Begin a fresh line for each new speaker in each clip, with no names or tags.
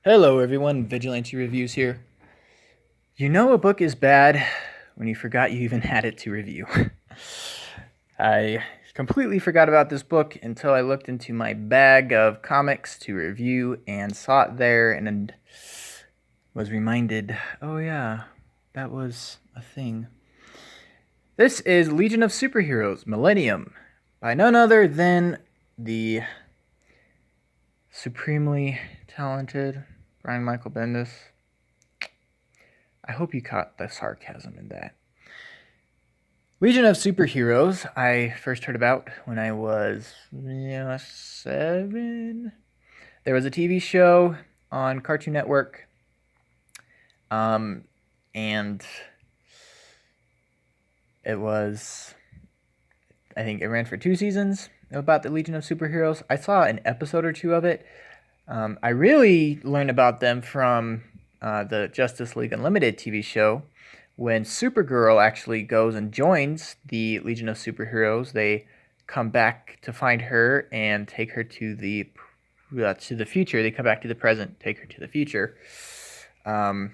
Hello everyone, Vigilante Reviews here. You know a book is bad when you forgot you even had it to review. I completely forgot about this book until I looked into my bag of comics to review and saw it there and was reminded, oh yeah, that was a thing. This is Legion of Superheroes, Millennium, by none other than the supremely talented Brian Michael Bendis. I hope you caught the sarcasm in that. Legion of Superheroes, I first heard about when I was 7. There was a TV show on Cartoon Network, and it was, I think it ran for 2 seasons about the Legion of Superheroes. I saw an episode or two of it. I really learned about them from the Justice League Unlimited TV show. When Supergirl actually goes and joins the Legion of Superheroes, they come back to find her and take her to the future. They come back to the present, take her to the future, and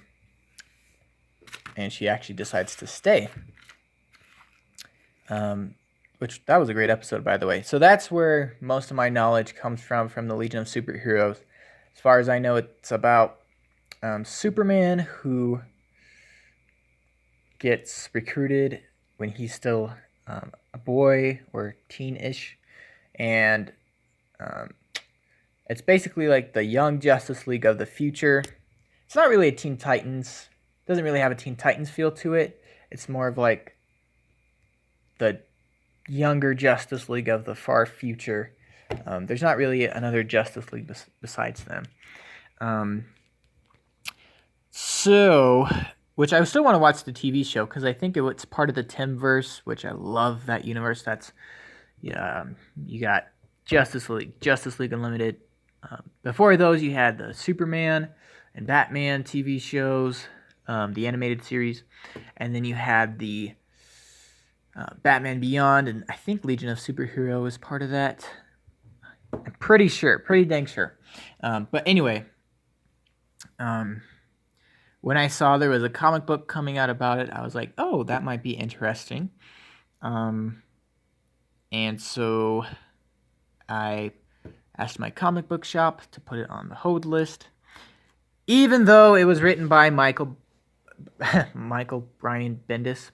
she actually decides to stay. Which that was a great episode, by the way. So that's where most of my knowledge comes from the Legion of Superheroes. As far as I know, it's about Superman who gets recruited when he's still a boy or teen-ish, and it's basically like the young Justice League of the future. It's not really a Teen Titans. It doesn't really have a Teen Titans feel to it. It's more of like the younger Justice League of the far future. There's not really another Justice League besides them. Which I still want to watch the TV show because I think it's part of the Timverse, which I love that universe. That's you got Justice League Unlimited. Before those, you had the Superman and Batman TV shows, the animated series, and then you had the Batman Beyond, and I think Legion of Superhero is part of that. I'm pretty dang sure. But anyway, when I saw there was a comic book coming out about it, I was like, oh, that might be interesting. And so I asked my comic book shop to put it on the hold list, even though it was written by Brian Michael Bendis.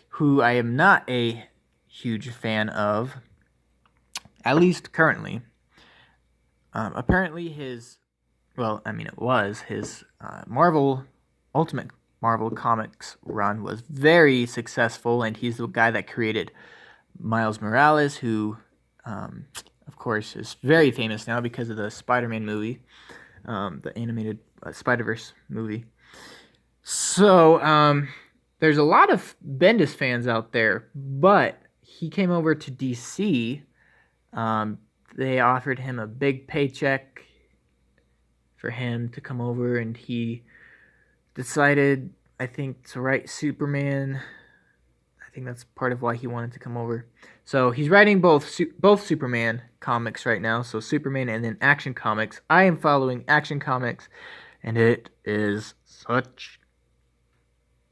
Who I am not a huge fan of, at least currently. Apparently it was his Ultimate Marvel Comics run was very successful, and he's the guy that created Miles Morales, who, of course, is very famous now because of the Spider-Man movie, the animated Spider-Verse movie. So, there's a lot of Bendis fans out there, but he came over to DC. They offered him a big paycheck for him to come over, and he decided, I think, to write Superman. I think that's part of why he wanted to come over. So he's writing both Superman comics right now, so Superman and then Action Comics. I am following Action Comics, and it is such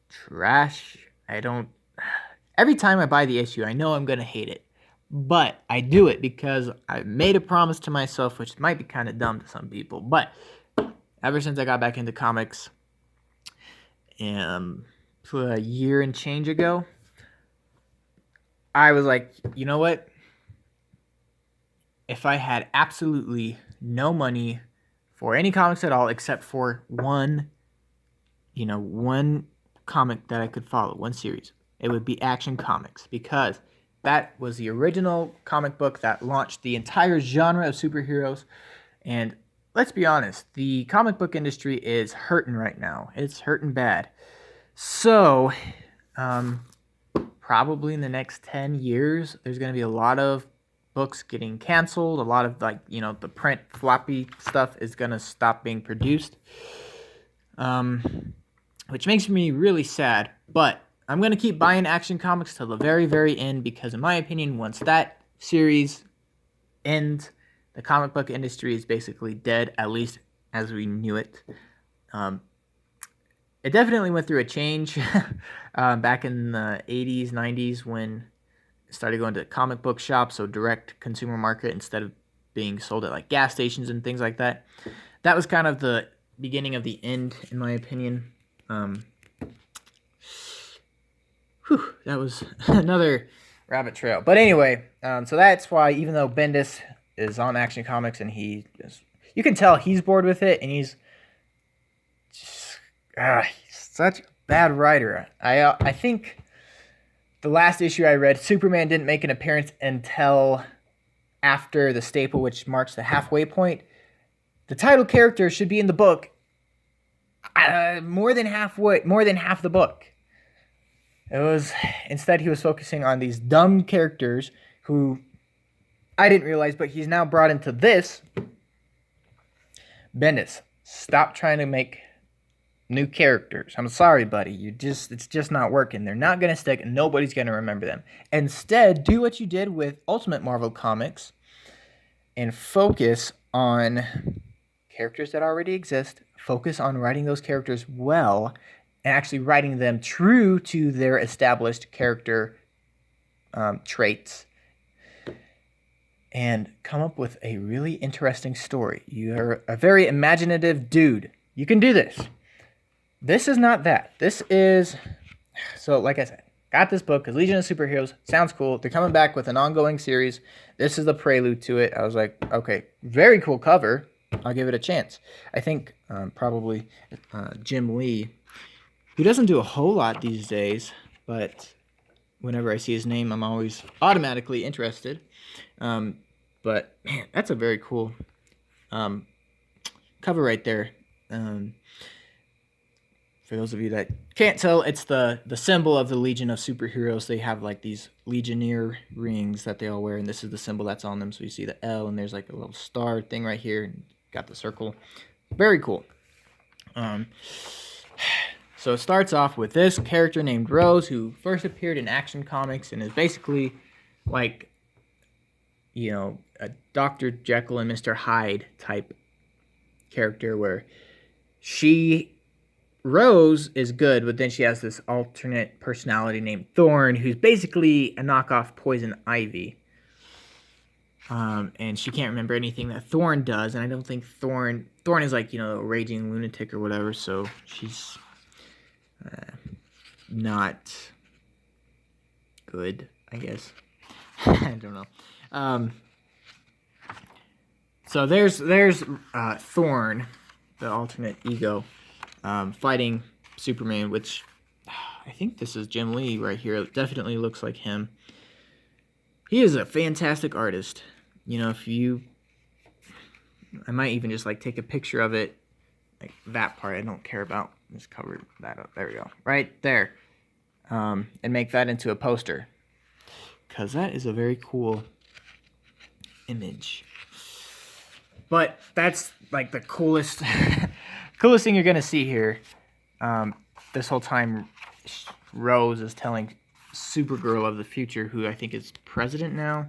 trash. Every time I buy the issue, I know I'm going to hate it. But I do it because I made a promise to myself, which might be kind of dumb to some people. But ever since I got back into comics, a year and change ago, I was like, you know what? If I had absolutely no money for any comics at all, except for one comic that I could follow, one series, it would be Action Comics, because that was the original comic book that launched the entire genre of superheroes. And let's be honest, the comic book industry is hurting right now. It's hurting bad. So, probably in the next 10 years, there's going to be a lot of books getting canceled. A lot of, the print floppy stuff is going to stop being produced. Which makes me really sad. But I'm going to keep buying Action Comics till the very, very end, because in my opinion, once that series end. The comic book industry is basically dead, at least as we knew it. It definitely went through a change back in the 80s, 90s when it started going to comic book shops, so direct consumer market instead of being sold at like gas stations and things like that. That was kind of the beginning of the end, in my opinion. That was another rabbit trail. But anyway, so that's why even though Bendis is on Action Comics and you can tell he's bored with it, and he's such a bad writer. I think the last issue I read, Superman didn't make an appearance until after the staple, which marks the halfway point. The title character should be in the book more than half the book. Instead he was focusing on these dumb characters who I didn't realize, but he's now brought into this. Bendis, stop trying to make new characters. I'm sorry, buddy. It's just not working. They're not going to stick, and nobody's going to remember them. Instead, do what you did with Ultimate Marvel Comics and focus on characters that already exist. Focus on writing those characters well and actually writing them true to their established character traits. And come up with a really interesting story. You're a very imaginative dude. You can do this. This is not that. This is... So, like I said, got this book because Legion of Superheroes sounds cool. They're coming back with an ongoing series. This is the prelude to it. I was like, okay, very cool cover. I'll give it a chance. I think probably Jim Lee, who doesn't do a whole lot these days, but whenever I see his name, I'm always automatically interested. But man, that's a very cool cover right there. For those of you that can't tell, it's the symbol of the Legion of Superheroes. They have like these Legionnaire rings that they all wear, and this is the symbol that's on them. So you see the L, and there's like a little star thing right here, and got the circle. Very cool. So it starts off with this character named Rose, who first appeared in Action Comics and is basically like, you know, a Dr. Jekyll and Mr. Hyde type character where Rose is good, but then she has this alternate personality named Thorn, who's basically a knockoff Poison Ivy. And she can't remember anything that Thorn does, and I don't think Thorn is like, you know, a raging lunatic or whatever, so she's not good, I guess. I don't know. So there's Thorn, the alternate ego, fighting Superman, which I think this is Jim Lee right here. It definitely looks like him. He is a fantastic artist. You know, I might even just like take a picture of it, like that part I don't care about. Just cover that up. There we go. Right there. And make that into a poster. Because that is a very cool image. But that's like the coolest thing you're going to see here. This whole time, Rose is telling Supergirl of the future, who I think is president now,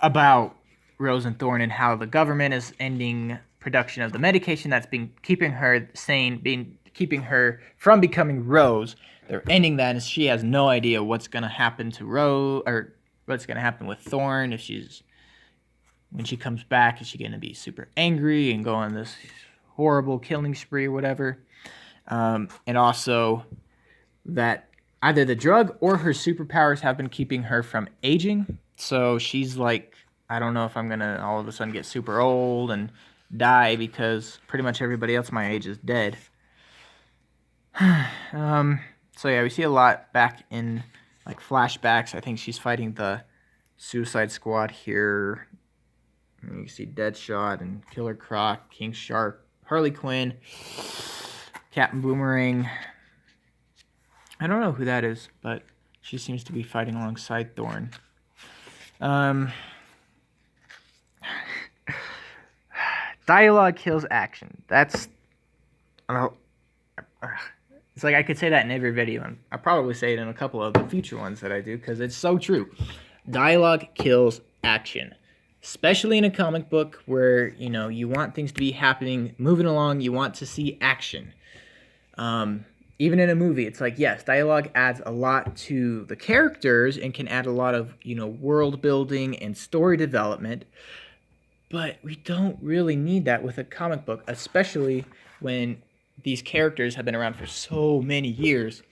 about Rose and Thorn and how the government is ending production of the medication that's been keeping her sane, keeping her from becoming Rose. They're ending that, and she has no idea what's going to happen to Rose, or what's going to happen with Thorn. When she comes back, is she going to be super angry and go on this horrible killing spree or whatever? And also that either the drug or her superpowers have been keeping her from aging. So she's like, I don't know if I'm going to all of a sudden get super old and die because pretty much everybody else my age is dead. So yeah, we see a lot back in like flashbacks. I think she's fighting the Suicide Squad here. You can see Deadshot and Killer Croc, King Shark, Harley Quinn, Captain Boomerang. I don't know who that is, but she seems to be fighting alongside Thorn. Dialogue kills action. That's... It's like I could say that in every video, and I'll probably say it in a couple of the future ones that I do, because it's so true. Dialogue kills action. especially in a comic book where, you know, you want things to be happening, moving along, you want to see action. Even in a movie, it's like, yes, dialogue adds a lot to the characters and can add a lot of, you know, world building and story development, but we don't really need that with a comic book, especially when these characters have been around for so many years.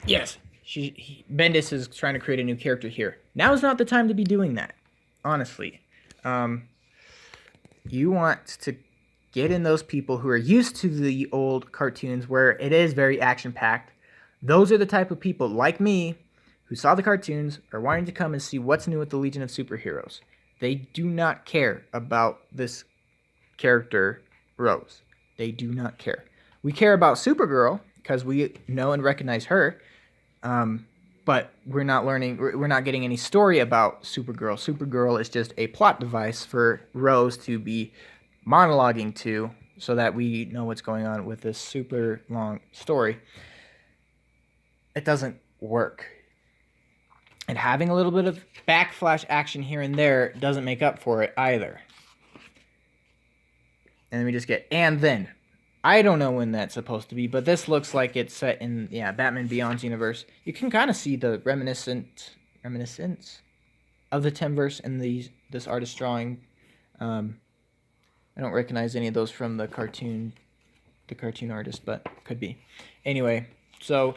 Yes, Bendis is trying to create a new character here. Now is not the time to be doing that, honestly. You want to get in those people who are used to the old cartoons where it is very action-packed. Those are the type of people, like me, who saw the cartoons, are wanting to come and see what's new with the Legion of Superheroes. They do not care about this character, Rose. They do not care. We care about Supergirl because we know and recognize her, but we're not getting any story about Supergirl. Supergirl is just a plot device for Rose to be monologuing to so that we know what's going on with this super long story. It doesn't work. And having a little bit of backflash action here and there doesn't make up for it either. And then we just get, and then. I don't know when that's supposed to be, but this looks like it's set in, Batman Beyond's universe. You can kind of see the reminiscence of the Timverse in this artist drawing. I don't recognize any of those from the cartoon artist, but could be. Anyway, so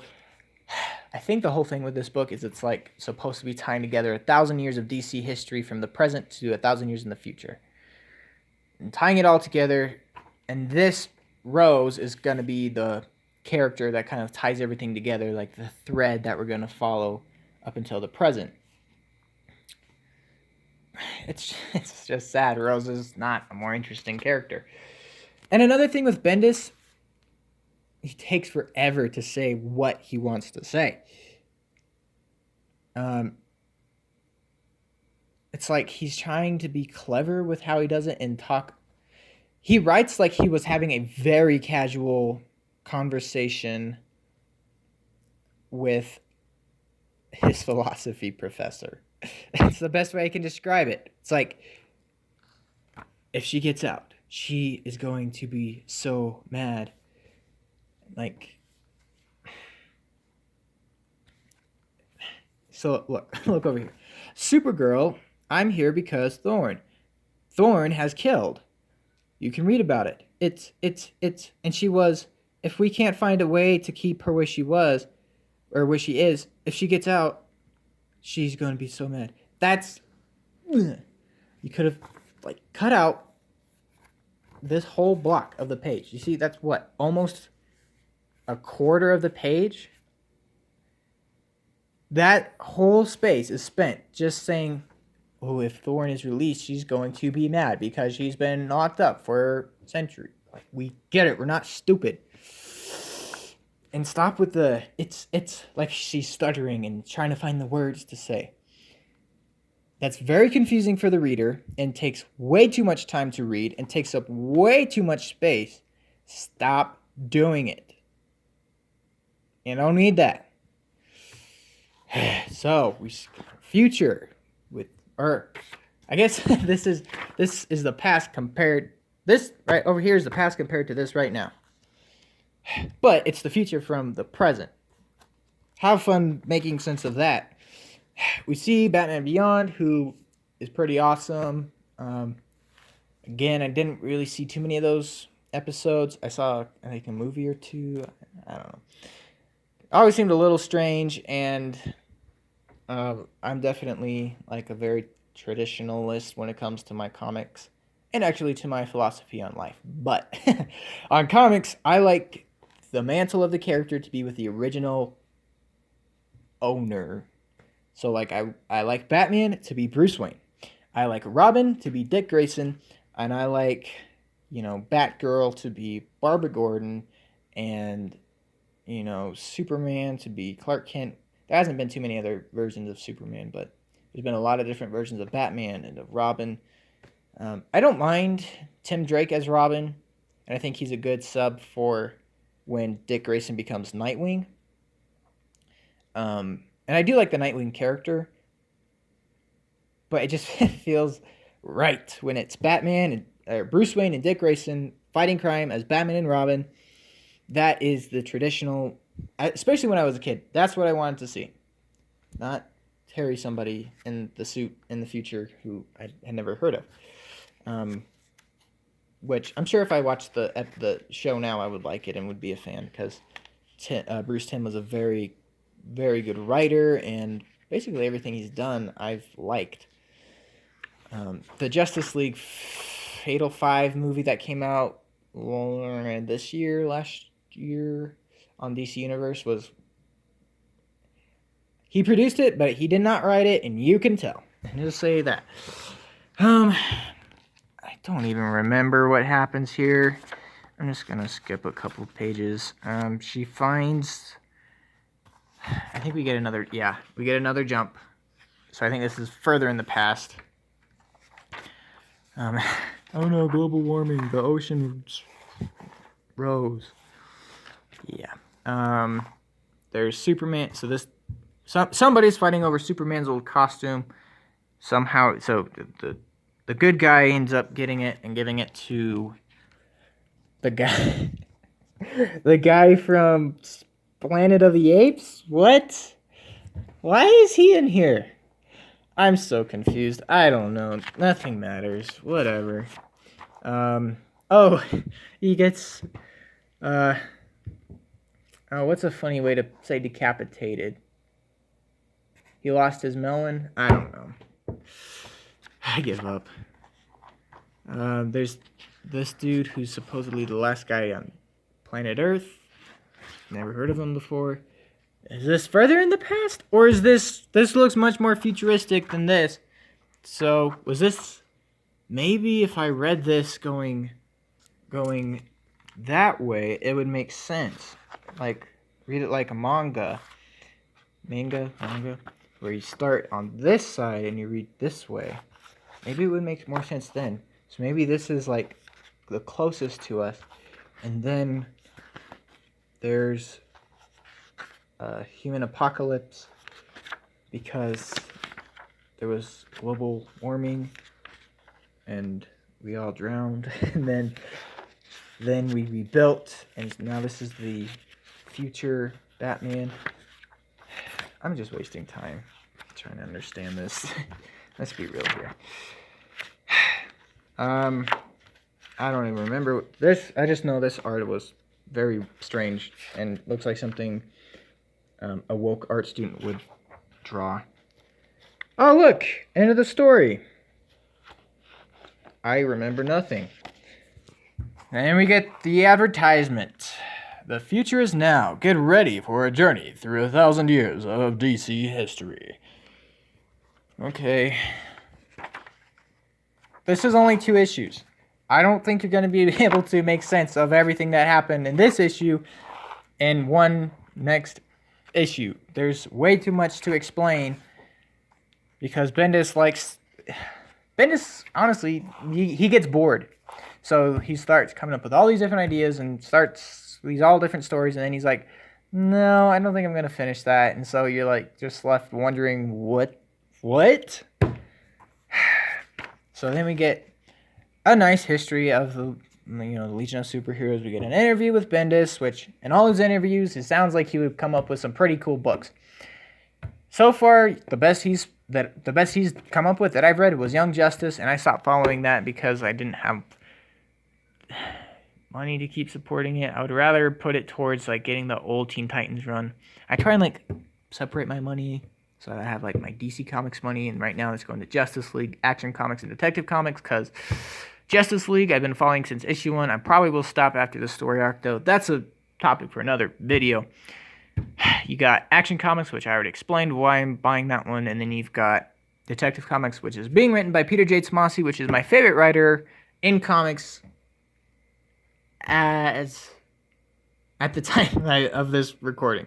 I think the whole thing with this book is it's like supposed to be tying together 1,000 years of DC history from the present to 1,000 years in the future. And tying it all together, and this Rose is going to be the character that kind of ties everything together, like the thread that we're going to follow up until the present. It's just sad. Rose is not a more interesting character. And another thing with Bendis, he takes forever to say what he wants to say. It's like he's trying to be clever with how he does it and talk. He writes like he was having a very casual conversation with his philosophy professor. That's the best way I can describe it. It's like, if she gets out, she is going to be so mad. Like, so look over here. Supergirl, I'm here because Thorn has killed. You can read about it. It's, and she was, if we can't find a way to keep her where she was, or where she is, if she gets out, she's going to be so mad. That's, you could have, like, cut out this whole block of the page. You see, that's what, almost a quarter of the page? That whole space is spent just saying, oh, if Thorn is released, she's going to be mad because she's been locked up for centuries. Like, we get it. We're not stupid. And stop with the, it's like she's stuttering and trying to find the words to say. That's very confusing for the reader and takes way too much time to read and takes up way too much space. Stop doing it. You don't need that. So, future with, or I guess this is the past compared, this right over here is the past compared to this right now. But it's the future from the present. Have fun making sense of that. We see Batman Beyond, who is pretty awesome. Again, I didn't really see too many of those episodes. I saw, I think, a movie or two. I don't know. It always seemed a little strange, and I'm definitely like a very traditionalist when it comes to my comics, and actually to my philosophy on life. But on comics, I like the mantle of the character to be with the original owner. So, like, I like Batman to be Bruce Wayne. I like Robin to be Dick Grayson. And I like, Batgirl to be Barbara Gordon. And, Superman to be Clark Kent. There hasn't been too many other versions of Superman, but there's been a lot of different versions of Batman and of Robin. I don't mind Tim Drake as Robin. And I think he's a good sub for when Dick Grayson becomes Nightwing. And I do like the Nightwing character, but it just feels right. When it's Batman and Bruce Wayne and Dick Grayson fighting crime as Batman and Robin, that is the traditional. Especially when I was a kid, that's what I wanted to see. Not Terry somebody in the suit in the future who I had never heard of. Which I'm sure if I watched the show now, I would like it and would be a fan because Bruce Timm was a very, very good writer, and basically everything he's done I've liked. The Justice League Fatal 5 movie that came out last year on DC Universe was... He produced it, but he did not write it, and you can tell. I'll just say that. I don't even remember what happens here. I'm just gonna skip a couple pages. She finds... I think we get another... Yeah, we get another jump. So I think this is further in the past. Oh no, global warming. The ocean rose. Yeah. There's Superman. So this... Somebody's fighting over Superman's old costume. Somehow... So the good guy ends up getting it and giving it to the guy... the guy from Planet of the Apes? What? Why is he in here? I'm so confused. I don't know. Nothing matters. Whatever. Oh, he gets... what's a funny way to say decapitated? He lost his melon? I don't know. I give up. There's this dude who's supposedly the last guy on planet Earth. Never heard of him before. Is this further in the past? Or is this looks much more futuristic than this? So, was this... Maybe if I read this going that way, it would make sense. Like, read it like a manga. Manga? Where you start on this side and you read this way. Maybe it would make more sense then. So maybe this is like the closest to us. And then there's a human apocalypse because there was global warming and we all drowned. And then we rebuilt, and now this is the future Batman. I'm just wasting time trying to understand this. Let's be real here. I don't even remember this. I just know this art was very strange and looks like something a woke art student would draw. Oh, look! End of the story. I remember nothing. And we get the advertisement. The future is now. Get ready for a journey through 1,000 years of DC history. Okay. This is only 2 issues. I don't think you're going to be able to make sense of everything that happened in this issue in one next issue. There's way too much to explain because Bendis, honestly, he gets bored. So he starts coming up with all these different ideas and starts these all different stories, and then he's like, no, I don't think I'm going to finish that. And so you're like just left wondering what? So then we get a nice history of the Legion of Superheroes. We get an interview with Bendis, which in all his interviews, it sounds like he would come up with some pretty cool books. So far, the best he's come up with that I've read was Young Justice, and I stopped following that because I didn't have money to keep supporting it. I would rather put it towards like getting the old Teen Titans run. I try and like separate my money so that I have like my DC Comics money, and right now it's going to Justice League, Action Comics, and Detective Comics because Justice League I've been following since issue 1. I probably will stop after the story arc though. That's a topic for another video. You got Action Comics, which I already explained why I'm buying that one, and then you've got Detective Comics, which is being written by Peter J. Tomasi, which is my favorite writer in comics as at the time of this recording.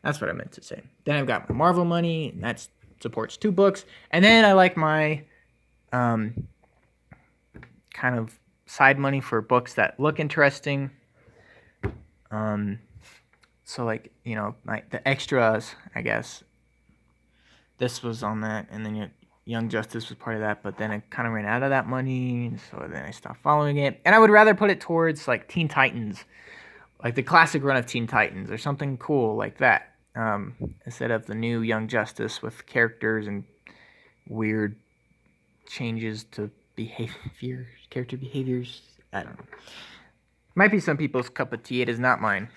That's what I meant to say. Then I've got my Marvel money, and that supports 2 books. And then I like my kind of side money for books that look interesting. So like, the extras, I guess. This was on that, and then Young Justice was part of that, but then I kind of ran out of that money, so then I stopped following it. And I would rather put it towards like Teen Titans, like the classic run of Teen Titans, or something cool like that, instead of the new Young Justice with characters and weird changes to character behaviors. I don't know. Might be some people's cup of tea. It is not mine.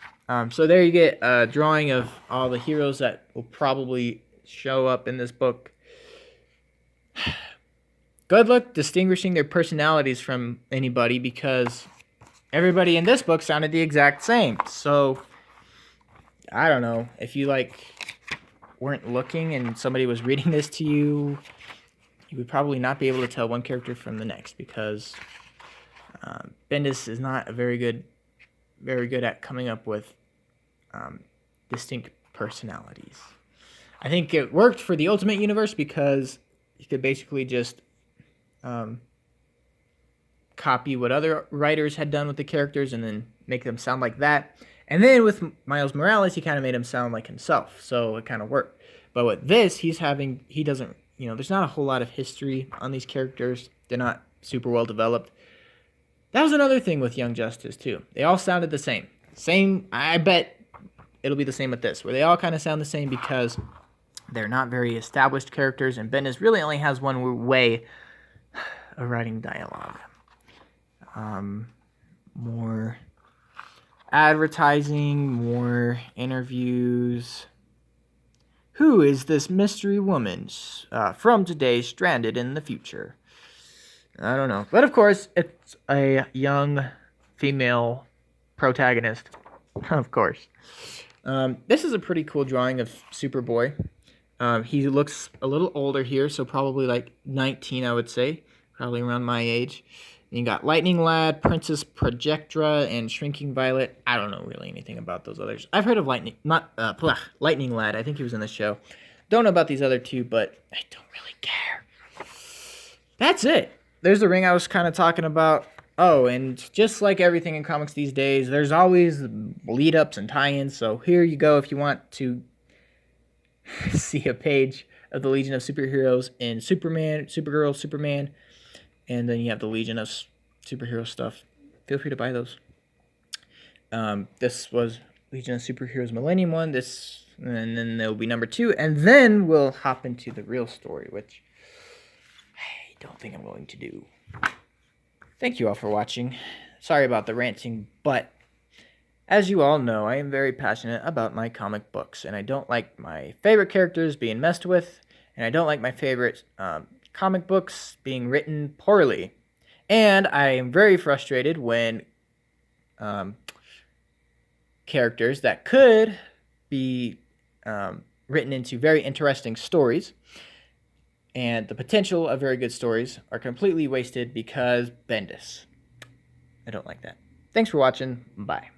So there you get a drawing of all the heroes that will probably show up in this book. Good luck distinguishing their personalities from anybody, because everybody in this book sounded the exact same. So I don't know if you weren't looking and somebody was reading this to you, you would probably not be able to tell one character from the next, because Bendis is not very good at coming up with distinct personalities. I think it worked for the Ultimate Universe because you could basically just copy what other writers had done with the characters and then make them sound like that. And then with Miles Morales, he kind of made him sound like himself, so it kind of worked. But with this, he doesn't, there's not a whole lot of history on these characters. They're not super well developed. That was another thing with Young Justice, too. They all sounded the same. I bet it'll be the same with this, where they all kind of sound the same because they're not very established characters, and Bendis really only has one way of writing dialogue. More advertising, more interviews. Who is this mystery woman from today stranded in the future? I don't know. But of course, it's a young female protagonist. Of course. This is a pretty cool drawing of Superboy. He looks a little older here, so probably like 19, I would say. Probably around my age. And you got Lightning Lad, Princess Projectra, and Shrinking Violet. I don't know really anything about those others. I've heard of Lightning Lad. I think he was in the show. Don't know about these other two, but I don't really care. That's it. There's the ring I was kind of talking about. Oh, and just like everything in comics these days, there's always lead-ups and tie-ins. So here you go if you want to see a page of the Legion of Superheroes in Superman, Supergirl, Superman, and then you have the Legion of Superhero stuff. Feel free to buy those. This was Legion of Superheroes Millennium 1. And then there will be number 2. And then we'll hop into the real story, which I don't think I'm going to do. Thank you all for watching. Sorry about the ranting, but as you all know, I am very passionate about my comic books, and I don't like my favorite characters being messed with, and I don't like my favorite comic books being written poorly. And I am very frustrated when characters that could be written into very interesting stories and the potential of very good stories are completely wasted because Bendis. I don't like that. Thanks for watching. Bye.